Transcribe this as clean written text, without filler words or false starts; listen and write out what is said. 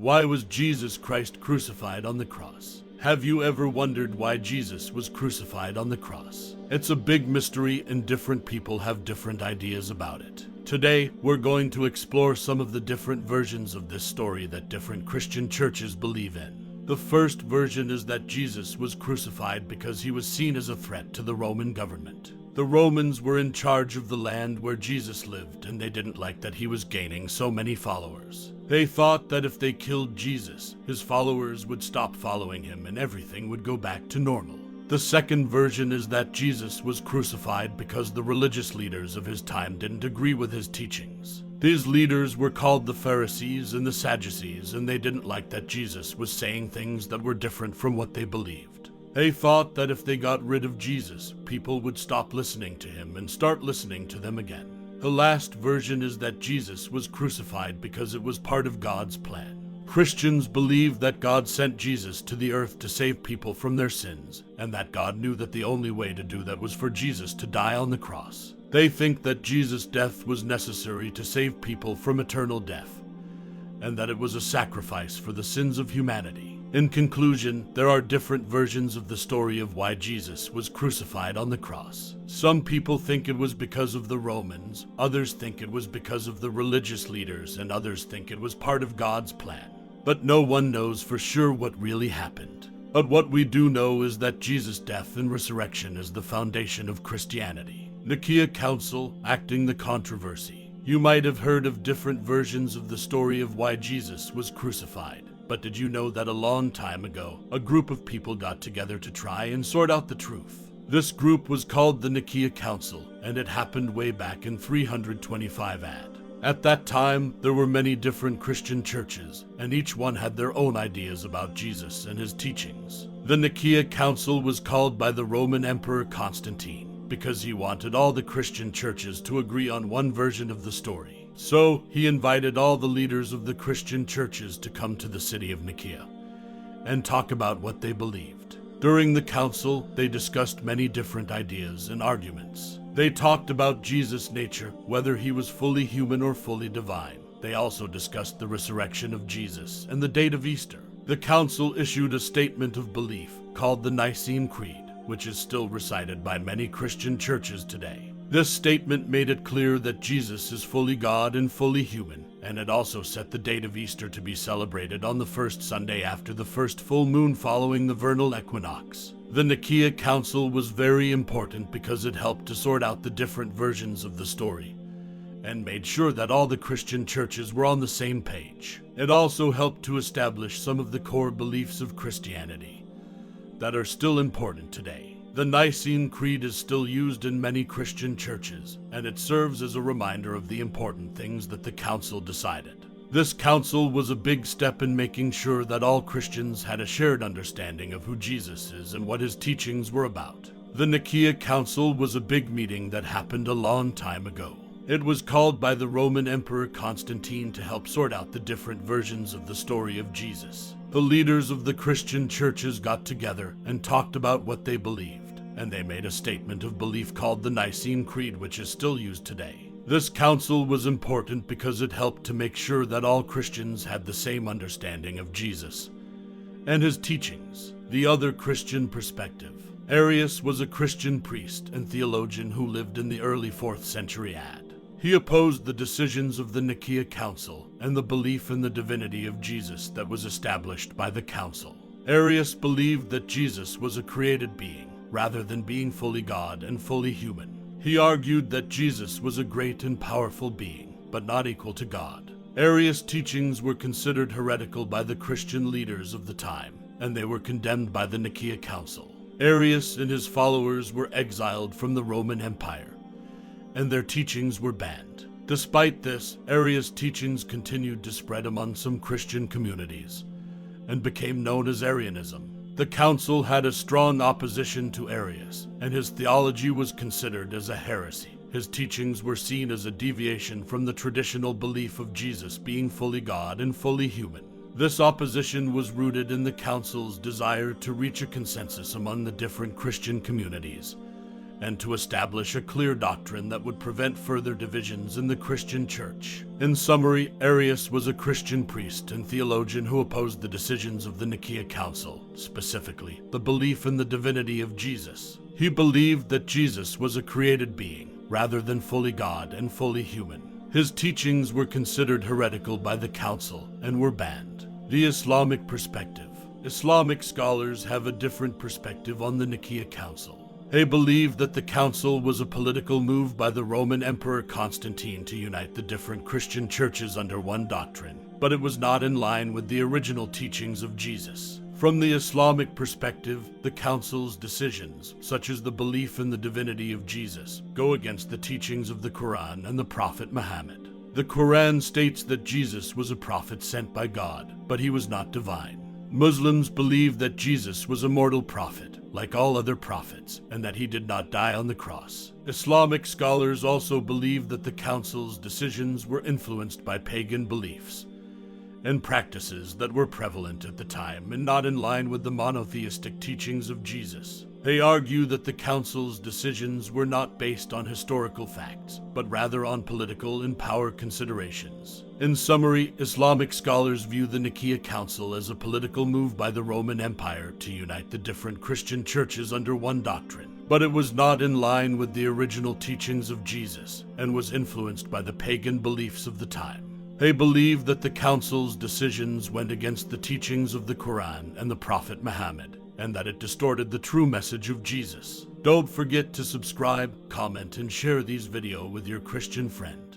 Why was Jesus Christ crucified on the cross? Have you ever wondered why Jesus was crucified on the cross? It's a big mystery and different people have different ideas about it. Today, we're going to explore some of the different versions of this story that different Christian churches believe in. The first version is that Jesus was crucified because he was seen as a threat to the Roman government. The Romans were in charge of the land where Jesus lived, and they didn't like that he was gaining so many followers. They thought that if they killed Jesus, his followers would stop following him and everything would go back to normal. The second version is that Jesus was crucified because the religious leaders of his time didn't agree with his teachings. These leaders were called the Pharisees and the Sadducees, and they didn't like that Jesus was saying things that were different from what they believed. They thought that if they got rid of Jesus, people would stop listening to him and start listening to them again. The last version is that Jesus was crucified because it was part of God's plan. Christians believe that God sent Jesus to the earth to save people from their sins, and that God knew that the only way to do that was for Jesus to die on the cross. They think that Jesus' death was necessary to save people from eternal death, and that it was a sacrifice for the sins of humanity. In conclusion, there are different versions of the story of why Jesus was crucified on the cross. Some people think it was because of the Romans, others think it was because of the religious leaders, and others think it was part of God's plan. But no one knows for sure what really happened. But what we do know is that Jesus' death and resurrection is the foundation of Christianity. Nicaea Council, acting the controversy. You might have heard of different versions of the story of why Jesus was crucified. But did you know that a long time ago, a group of people got together to try and sort out the truth? This group was called the Nicaea Council, and it happened way back in 325 AD. At that time, there were many different Christian churches, and each one had their own ideas about Jesus and his teachings. The Nicaea Council was called by the Roman Emperor Constantine, because he wanted all the Christian churches to agree on one version of the story. So, he invited all the leaders of the Christian churches to come to the city of Nicaea and talk about what they believed. During the council, they discussed many different ideas and arguments. They talked about Jesus' nature, whether he was fully human or fully divine. They also discussed the resurrection of Jesus and the date of Easter. The council issued a statement of belief called the Nicene Creed, which is still recited by many Christian churches today. This statement made it clear that Jesus is fully God and fully human, and it also set the date of Easter to be celebrated on the first Sunday after the first full moon following the vernal equinox. The Nicaea Council was very important because it helped to sort out the different versions of the story and made sure that all the Christian churches were on the same page. It also helped to establish some of the core beliefs of Christianity that are still important today. The Nicene Creed is still used in many Christian churches, and it serves as a reminder of the important things that the council decided. This council was a big step in making sure that all Christians had a shared understanding of who Jesus is and what his teachings were about. The Nicaea Council was a big meeting that happened a long time ago. It was called by the Roman Emperor Constantine to help sort out the different versions of the story of Jesus. The leaders of the Christian churches got together and talked about what they believed, and they made a statement of belief called the Nicene Creed, which is still used today. This council was important because it helped to make sure that all Christians had the same understanding of Jesus and his teachings. The other Christian perspective. Arius was a Christian priest and theologian who lived in the early 4th century AD. He opposed the decisions of the Nicaea Council and the belief in the divinity of Jesus that was established by the council. Arius believed that Jesus was a created being, rather than being fully God and fully human. He argued that Jesus was a great and powerful being, but not equal to God. Arius' teachings were considered heretical by the Christian leaders of the time, and they were condemned by the Nicaea Council. Arius and his followers were exiled from the Roman Empire, and their teachings were banned. Despite this, Arius' teachings continued to spread among some Christian communities and became known as Arianism. The council had a strong opposition to Arius, and his theology was considered as a heresy. His teachings were seen as a deviation from the traditional belief of Jesus being fully God and fully human. This opposition was rooted in the council's desire to reach a consensus among the different Christian communities and to establish a clear doctrine that would prevent further divisions in the Christian church. In summary, Arius was a Christian priest and theologian who opposed the decisions of the Nicaea Council, specifically the belief in the divinity of Jesus. He believed that Jesus was a created being, rather than fully God and fully human. His teachings were considered heretical by the council and were banned. The Islamic perspective. Islamic scholars have a different perspective on the Nicaea Council. They believe that the council was a political move by the Roman Emperor Constantine to unite the different Christian churches under one doctrine, but it was not in line with the original teachings of Jesus. From the Islamic perspective, the council's decisions, such as the belief in the divinity of Jesus, go against the teachings of the Quran and the Prophet Muhammad. The Quran states that Jesus was a prophet sent by God, but he was not divine. Muslims believe that Jesus was a mortal prophet, like all other prophets, and that he did not die on the cross. Islamic scholars also believe that the council's decisions were influenced by pagan beliefs and practices that were prevalent at the time and not in line with the monotheistic teachings of Jesus. They argue that the council's decisions were not based on historical facts, but rather on political and power considerations. In summary, Islamic scholars view the Nicaea Council as a political move by the Roman Empire to unite the different Christian churches under one doctrine. But it was not in line with the original teachings of Jesus and was influenced by the pagan beliefs of the time. They believe that the council's decisions went against the teachings of the Quran and the Prophet Muhammad, and that it distorted the true message of Jesus. Don't forget to subscribe, comment, and share these videos with your Christian friends.